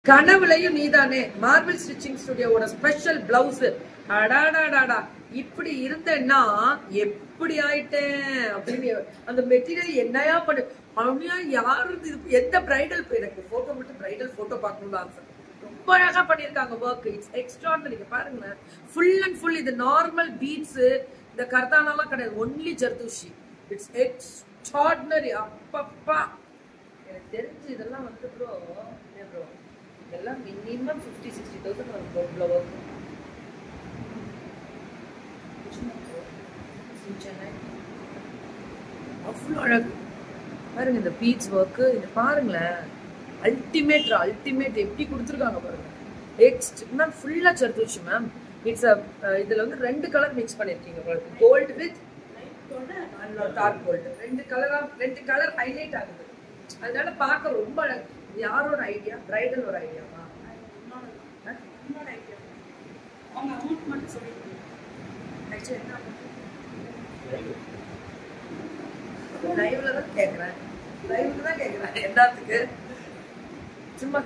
கனவுலையும் நீதானே marble stitching ஸ்டுடியோவோட special blouse. அடாடாடாடா, இப்படி இருந்தேன்னா எப்படி ஆயிட்டேன் அப்படின்னு அந்த மெட்டீரியல் என்னையா பண்ணு அவனையா யாரு எந்த பிரைடல் எனக்கு போட்டோ மட்டும் பிரைடல் போட்டோ பார்க்கணும்னு ஆசை. ரொம்ப அழகா பண்ணிருக்காங்க ஒர்க். It's extraordinary. பாருங்க, ஃபுல் அண்ட் ஃபுல் இது நார்மல் பீட்ஸ், இந்த கர்தானாலாம் கிடையாது, ஒன்லி ஜர்தூஷி. It's extraordinary. அப்பப்பா, எனக்கு தெரிஞ்சு இதெல்லாம் வந்து ப்ரோ இதெல்லாம் மினிமம் 50,000-60,000 வரும் இவ்வளோ ஒர்க். அவ்வளோ அழகு பாருங்க இந்த பீட்ஸ் ஒர்க்கு. இது பாருங்களேன், அல்டிமேட் அல்டிமேட் எப்படி கொடுத்துருக்காங்க பாருங்க. நெக்ஸ்ட் மேம் ஃபுல்லாக சர்தூச்சு மேம். இட்ஸ் இதுல வந்து 2 கலர் மிக்ஸ் பண்ணிருக்கீங்க உங்களுக்கு, gold with dark gold. 2 colour highlight ஆகுது, அதனால பார்க்க ரொம்ப அழகு. யாரோட ஐடியா? பிரைடல் ஒரு ஐடியாவா? லைவ்ல தான் கேக்குறேன், லைவ்ல தான் கேக்குறேன். என்னத்துக்கு? சும்மா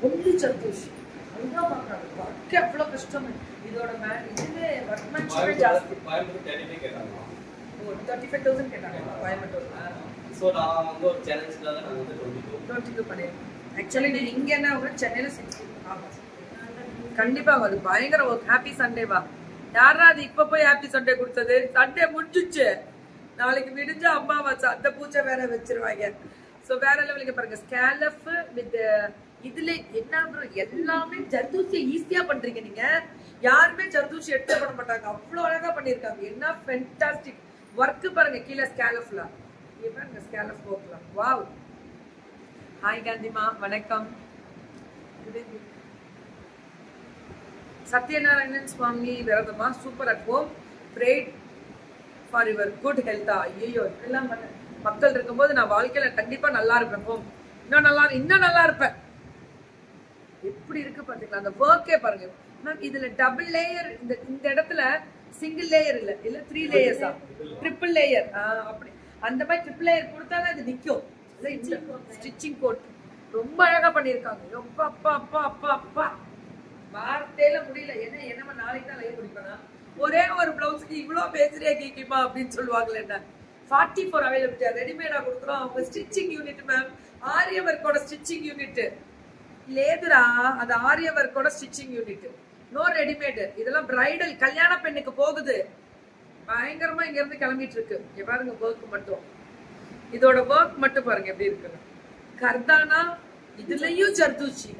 ஒன்லி சர்தூஷ் அதுதான் பார்க்கறாங்க. பார்க்க எவ்வளோ கஷ்டம். இதோட இதுவே வர்க்மேன்ஷிப் ஜாஸ்தி. 35,000 கேட்டாங்க கோயம்புத்தூர்ல. சோ நான் வந்து ஒரு சேலஞ்ச்ல தான் நான் வந்து 22 பண்ணிருக்கேன். ஆக்சுவலி நீ இங்க என்ன ஒரு சென்னையில 60. ஆமா கண்டிப்பா அது பயங்கர ஒரு ஹாப்பி சண்டே வா. யாரா அது இப்ப போய் ஹாப்பி சண்டே கொடுத்தது? சண்டே முடிஞ்சிச்சு, நாளைக்கு விடிஞ்சா அம்மாவாசை, அந்த பூச்சை வேற வச்சிருவாங்க. சோ வேற லெவலுக்கு பாருங்க. ஸ்கேலப் வித் இதுல என்ன ப்ரோ எல்லாமே ஜர்தூசி ஈஸியா பண்றீங்க நீங்க. யாருமே ஜர்தூசி எடுத்து பண்ண மாட்டாங்க, அவ்வளவு அழகா பண்ணிருக்காங்க. என்ன ஃபென்டாஸ்டிக் ஒர்க் பாருங்க. கீழே ஸ்கேலப்ல பாருங்க, ஸ்கேலப் போக்கலாம். வாவ். ஹாய் காந்திமா, வணக்கம். சத்யநாராயணன் சுவாமி விரதமா? Super at home, pray for your good ஹெல்த்தா? ஐயோ, இப்படிலாம் மக்கள் இருக்கும்போது நான் வாழ்க்கையில கண்டிப்பா நல்லா இருப்பேன். ஹோம் இன்னும் நல்லா இருப்பேன். எப்படி இருக்கு பாத்தீங்களா அந்த ஒர்க்கே பாருங்க மேம். இதுல டபுள் லேயர், இந்த இடத்துல சிங்கிள் லேயர் இல்ல 3 லேயர்ஸா? Triple layer. அப்படி அந்த மாதிரி ட்ரிபிள் லேயர் கொடுத்தாதான் இது நிக்கும். ஸ்டிச்சிங் கோட் ரொம்ப அழகா பண்ணிருக்காங்க. அப்பா அப்பா அப்பா அப்பா அப்பா, வார்த்தையில முடியல. என்ன நாளைக்கு தான் லைவ் முடிப்பேனா? ஒரே ஒரு பிளவுஸ்க்கு இவ்வளவு பேசுறியா கேக்கிமா அப்படின்னு சொல்லுவாங்களே. என்ன 44 அவைலபிலிட்டி, ரெடிமேடா கொடுக்குறோம். அவங்க ஸ்டிச்சிங் யூனிட் மேம், ஆரிய ஒர்க்கோட ஸ்டிச்சிங் யூனிட் லேதுரா. அது ஆரிய ஒர்க்கோட ஸ்டிச்சிங் யூனிட், நோ ரெடிமேடு. இதெல்லாம் பிரைடல் கல்யாண பெண்ணுக்கு போகுது. பயங்கரமா இங்க இருந்து கிளம்பிட்டு இருக்கு. இங்க பாருங்க ஒர்க் மட்டும், இதோட ஒர்க் மட்டும் பாருங்க எப்படி இருக்குன்னு. கர்தானா இதுலயும் ஜர்தூச்சி.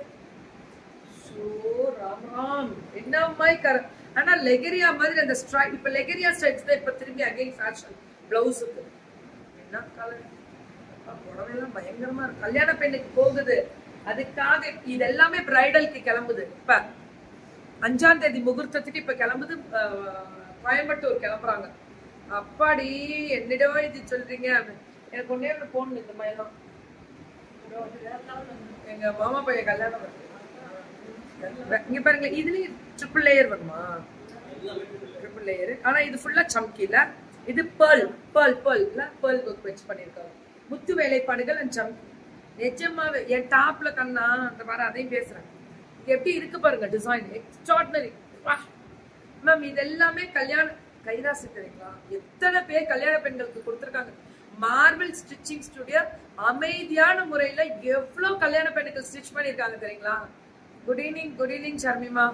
ராம் ராம் என்ன மாதிரி ஆனா லெகரியா மாதிரி அந்த ஸ்ட்ரைப். இப்ப லெகரியா ஸ்ட்ரைப்ஸ் தான் இப்ப திரும்பி அகைன் ஃபேஷன் பிளவுஸுக்கு. என்ன கலர் புடவைலாம் பயங்கரமா இருக்கு. கல்யாண பெண்ணுக்கு போகுது, அதுக்காக இது எல்லாமே பிரைடலுக்கு கிளம்புது. இப்ப 5ஆம் தேதி முகூர்த்தத்துக்கு இப்ப கிளம்புது. கோயம்புத்தூர் கிளம்புறாங்க. அப்பாடி என்னிடம் இது சொல்றீங்க? எனக்கு ஒன்னே ஒன்று போன் இந்த மாதிரிலாம். எங்க மாமா பையன் கல்யாணம் வருது. இங்க பாருங்க, இதுலயும் ட்ரிபிள் லேயர் வருமா? Triple layer. ஆனா இது ஃபுல்லா சம்கில. இது பேர்ல் ஒர்க் வச்சு பண்ணிருக்காங்க. முத்து வேலைப்பாடுகள் அண்ட் சம்கி. நிஜமாவே என் டாப்ல கண்ணா அந்த மாதிரி அதையும் பேசுறேன். எப்படி இருக்கு பாருங்க டிசைன், எக்ஸ்ட்ராடினரி மேம். இது எல்லாமே கல்யாண கைராசி தெரியுங்களா? எத்தனை பேர் கல்யாண பெண்களுக்கு கொடுத்துருக்காங்க. மார்பிள் ஸ்டிச்சிங் ஸ்டுடியோ அமைதியான முறையில எவ்வளவு கல்யாண பெண்ணுக்கு ஸ்டிச் பண்ணிருக்காங்க தெரியுங்களா? குட் ஈவினிங் ஷர்மிமா.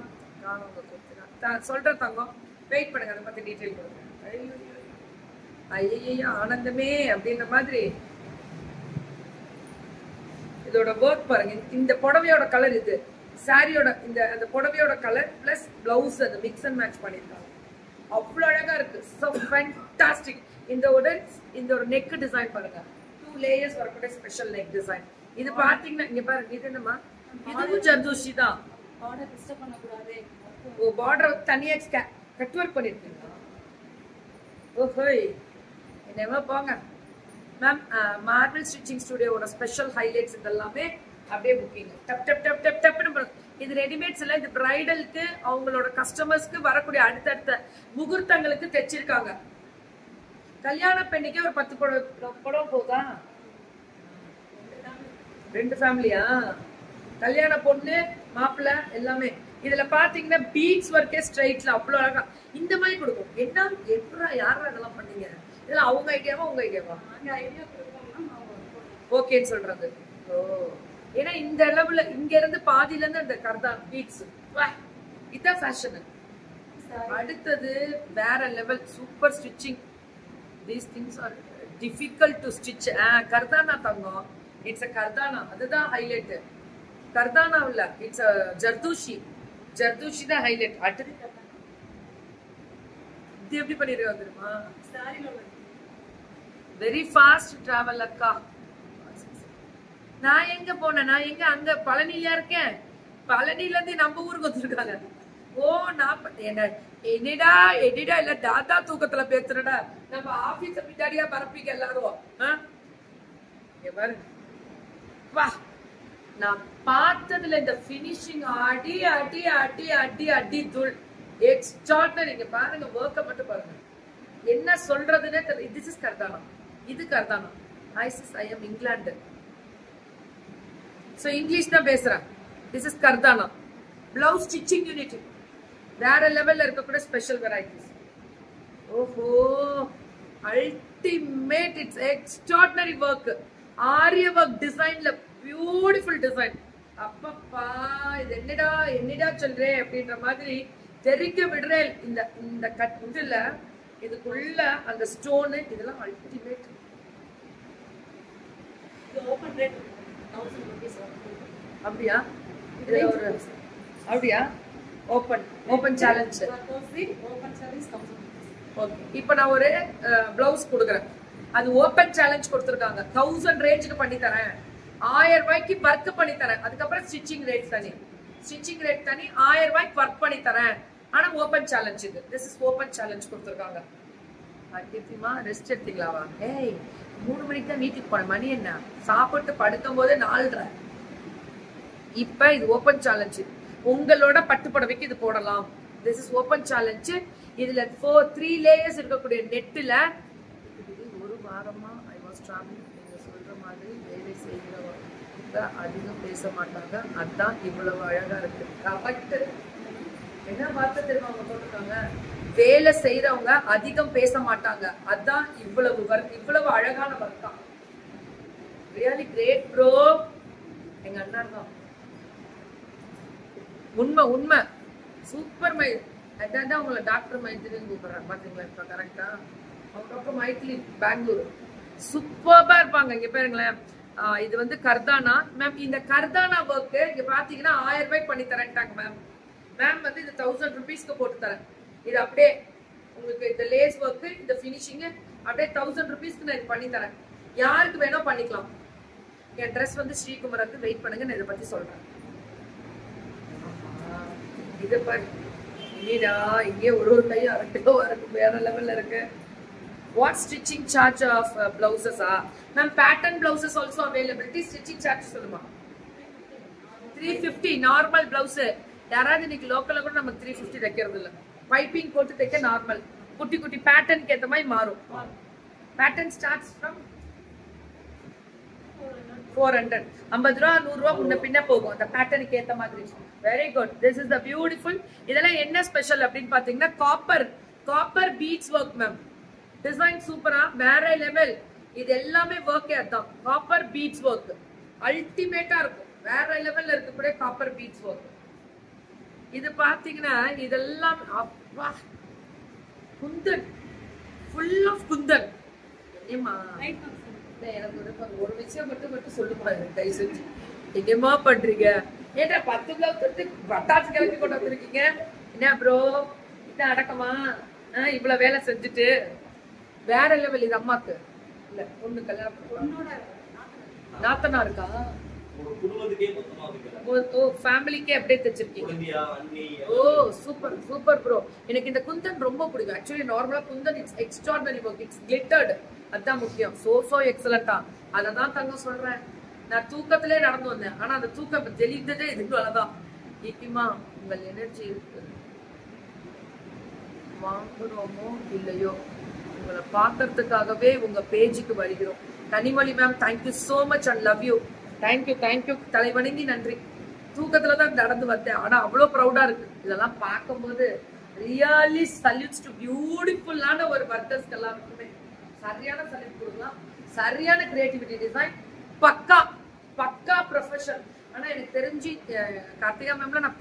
சொல்ற தங்கம், வெயிட் பண்ணுங்க, அதை பத்தி டீட்டெயில் கொடுங்க. ஐயோ ஆனந்தமே அப்படின்ற மாதிரி. இதோட ஒர்க் பாருங்க. இந்த புடவையோட கலர், இது சாரியோட அந்த புடவையோட கலர் பிளஸ் பிளவுஸ் அந்த மிக்ஸ் அண்ட் மேட்ச் பண்ணிருக்காங்க. அவ்வளவு அழகா இருக்கு. So fantastic. இந்த ஒரு நெக் டிசைன் பாருங்க, 2 லேயர்ஸ் வரக்கூடிய ஸ்பெஷல் நெக் டிசைன். இது பாத்தீங்கன்னா இங்க பாருங்க, இது என்னமா? இதுவும் ஜர்தூஷி தான். பார்டர் டிஸ்டர்ப் பண்ண கூடாது. ஓ, பார்டர் தனியா கட் ஒர்க் பண்ணிருக்கீங்களா? ஓஹோய், என்னவா போங்க மேம். மார்பிள் ஸ்டிச்சிங் ஸ்டுடியோவோட ஸ்பெஷல் ஹைலைட்ஸ் இதெல்லாமே அப்படியே புக்கிங் டப் டப் டப் டப் டப்னு. இது ரெடிமேட்ஸ் இல்ல, இது பிரைடலுக்கு அவங்களோட கஸ்டமர்ஸ்க்கு வரக்கூடிய அடுத்தடுத்த முகூர்த்தங்களுக்கு தைச்சிருக்காங்க. கல்யாண பெண்ணுக்கே ஒரு 10 புடவை போதா? 2 ஃபேமிலியா? கல்யாண பொண்ணு மாப்பிள்ளை எல்லாமே. இதுல பாத்தீங்கன்னா பீட்ஸ் ஒர்க்கே ஸ்ட்ரைட்ல அவ்வளவு அழகா இந்த மாதிரி கொடுக்கும். என்ன எப்படா யாரா இதெல்லாம் பண்ணீங்க? இதெல்லாம் அவங்க ஐடியாவா உங்க ஐடியாவா? நாங்க ஐடியா கொடுப்போம்னா ஓகேன்னு சொல்றது. ஓ, ஏன்னா இந்த அளவுல இங்க இருந்து பாதியில இருந்து அந்த கர்தான் பீட்ஸ் இதான் ஃபேஷன். அடுத்தது வேற level super stitching. These things are difficult to stitch. கர்தானா தங்கம், இட்ஸ் அ கர்தானா, அதுதான் ஹைலைட். கர்தானா இல்ல, இட்ஸ் அ ஜர்தூஷி. ஜர்தூஷி தான் ஹைலைட். அடுத்து இது எப்படி பண்ணிருக்காங்க தெரியுமா? வெரி ஃபாஸ்ட் டிராவல் அக்கா. நான் எங்க போனேன்? நான் எங்க அங்க பழனில இருக்கேன். பழனில இருந்து நம்ம ஊருக்கு வந்துருக்காங்க. ஓ, நான் என்னடா எடிடா இல்ல தாத்தா தூக்கத்துல பேசுறடா. நம்ம ஆபீஸ் பின்னாடியா பரப்பிக்க எல்லாரும். வா, நான் பார்த்ததுல இந்த பினிஷிங் அடி அடி அடி அடி அடி தூள் எக்ஸ்ட்ராடனரி. இங்க பாருங்க, வர்க்க மட்டும் பாருங்க, என்ன சொல்றதுன்னே தெரியல. திஸ் இஸ் கர்தானா, இது கர்தானா. I am England, so English தான் பேசுறேன். திஸ் இஸ் கர்தானா. பிளவுஸ் ஸ்டிச்சிங் யூனிட் வேற லெவல்ல இருக்கக்கூடிய ஸ்பெஷல் வெரைட்டிஸ். ஓஹோ, அல்டிமேட், இட்ஸ் எக்ஸ்ட்ராடனரி ஒர்க். ஆரிய ஒர்க் டிசைன்ல பியூட்டிஃபுல் டிசைன். அப்பப்பா, இது என்னடா என்னடா சொல்றேன் அப்படின்ற மாதிரி தெரிக்க விடுறேன். இந்த இந்த கட் இதுல இதுக்குள்ள அந்த ஸ்டோனு இதெல்லாம் அல்டிமேட். இது ஓபன் ரேட் 1000 ரூபீஸ். அப்படியா? இது ஒரு அப்படியா? Open challenge. Open challenge 1000 rupees. Okay, இப்போ நான் ஒரு பிளவுஸ் கொடுக்குறேன். அது ஓபன் சேலஞ்ச் கொடுத்துருக்காங்க. 1000 ரேஞ்சுக்கு பண்ணி தரேன், 1000 ரூபாய்க்கு ஒர்க் பண்ணி தரேன். அதுக்கப்புறம் ஸ்டிச்சிங் ரேட் தனி, ஸ்டிச்சிங் ரேட் தனி, 1000 ரூபாய்க்கு ஒர்க் பண்ணி தரேன். ஆனா ஓபன் சேலஞ்ச் இது. திஸ் இஸ் ஓபன் சேலஞ்ச் கொடுத்துருக்காங்க. கீர்த்திமா ரெஸ்ட் எடுத்தீங்களாவா? ஏய், 3 மணிக்கு தான் வீட்டுக்கு போனேன். மணி என்ன? சாப்பிட்டு படுக்கும் போதே 4:30. இப்ப இது ஓபன் சேலஞ்ச். உங்களோட பட்டு புடவைக்கு இது போடலாம். This is open challenge. இதுல 3 லேயர்ஸ் இருக்கக்கூடிய நெட்டுல ஒரு வாரமா ஐ வாஸ் டிராவலிங். நீங்க சொல்ற மாதிரி வேலை செய்கிறவங்க அதிகம் பேச மாட்டாங்க, அதான் இவ்வளவு அழகா இருக்கு. கரெக்ட். என்ன வார்த்தை தெரியுமா அவங்க போட்டிருக்காங்க? வேலை செய்யறவங்க அதிகம் பேச மாட்டாங்க, அதான் இவ்வளவு அழகான வர்க்கா. Really great bro. எங்க அண்ணா தான் உண்மை உண்மை சூப்பர். அதான் உங்களை டாக்டர் மைத்திரின்னு கூப்பிடுறேன் பாத்தீங்களா? இப்ப கரெக்டா? அவங்க டாக்டர் மைத்திரி பெங்களூர் சூப்பர்பா இருப்பாங்க. இங்க பாருங்களேன், இது வந்து கர்தானா மேம். இந்த கர்தானா ஒர்க் இங்க பாத்தீங்கன்னா 1000 ரூபாய்க்கு பண்ணி தரேன்ட்டாங்க மேம். மேம் வந்து இது 1000 ருபீஸ்க்கு போட்டு தரேன். இது அப்படியே உங்களுக்கு இந்த லேஸ் ஒர்க், இந்த பினிஷிங் அப்படியே 1000 ருபீஸ்க்கு நான் இது பண்ணி தரேன். யாருக்கு வேணா பண்ணிக்கலாம். என் ட்ரெஸ் வந்து ஸ்ரீகுமரத்து. வெயிட் பண்ணுங்க, நான் இதை பத்தி சொல்றேன். இது பாரு, இனிடா இங்கே ஒரு கையும் 1/2 கிலோ இருக்கு, வேற லெவல்ல இருக்கு. வாட் ஸ்டிச்சிங் சார்ஜ் ஆஃப் பிளவுசஸா ma'am? Pattern blouses also availability. Stitching charge சொல்லுமா? 350 நார்மல் பிளவுஸ். யாராவது இன்னைக்கு லோக்கல்ல கூட நம்ம 350 தைக்கிறது இல்ல. பைப்பிங் போட்டு தைக்க நார்மல். குட்டி குட்டி பேட்டர்னுக்கு ஏத்த மாதிரி மாறும். Pattern starts from 400. 50 ரூபா 100 ரூபா முன்ன பின்ன போகும் அந்த பேட்டர்னுக்கு ஏத்த மாதிரி. Very good. This is the beautiful. இதெல்லாம் என்ன ஸ்பெஷல் அப்படின்னு பாத்தீங்கன்னா copper beads work ma'am. Design சூப்பரா வேற லெவல். இது எல்லாமே ஒர்க்கே அதான். காப்பர் பீட்ஸ் ஒர்க் அல்டிமேட்டா இருக்கும். வேற லெவல்ல இருக்கக்கூடிய காப்பர் பீட்ஸ் ஒர்க். இது பாத்தீங்கன்னா இதெல்லாம் அப்பா குந்தன், ஃபுல் ஆஃப் குந்தன். ஏமா எனக்கு ஒரு விஷயம் மட்டும் சொல்லுமா கை செஞ்சு? என்னமா பண்றீங்க? ஏன்னா 10 பிளவுஸ் பட்டாசு கிளப்பி கொண்டு வந்திருக்கீங்க. என்ன ப்ரோ, இதான் அடக்கமா? இவ்வளவு வேலை செஞ்சுட்டு வேற லெவல். இது அம்மாக்கு இல்ல, பொண்ணு கல்யாணம் நாத்தனா இருக்கா? ஓ, ஃபேமிலிக்கே அப்படியே தைச்சிருக்கீங்க. Oh, super super bro. எனக்கு இந்த குந்தன் ரொம்ப பிடிக்கும். ஆக்சுவலி நார்மலா kundan it's extraordinary work. It's glittered. அதான் முக்கியம். சோ எக்ஸலண்டா. அததான் தங்க சொல்றேன். நான் தூக்கத்திலே நடந்து வந்தேன். ஆனா அந்த தூக்கம் தெளிந்ததே இதுக்குள்ளதான். ஈக்கிமா உங்கள் எனர்ஜி இருக்கு. வாங்குறோமோ இல்லையோ, உங்களை பாக்குறதுக்காகவே உங்க பேஜுக்கு வருகிறோம். Kanimozhi ma'am, thank you so much and love you. Thank you தலைவணங்கி நன்றி. தூக்கத்துல தான் நடந்து வந்தேன், ஆனா அவ்வளவு ப்ரௌடா இருக்கு. இதெல்லாம் பார்க்கும்போது ரியலி சல்யூட்ஸ் டு பியூட்டிஃபுல்லான ஒரு ஒர்க்கர்ஸ்க்கு எல்லாருக்குமே சரியான சல்யூட் கொடுக்கலாம். சரியான கிரியேட்டிவிட்டி டிசைன், பக்கா ப்ரொஃபஷன். ஆனா எனக்கு தெரிஞ்சு கார்த்திகா மேம்ல நான்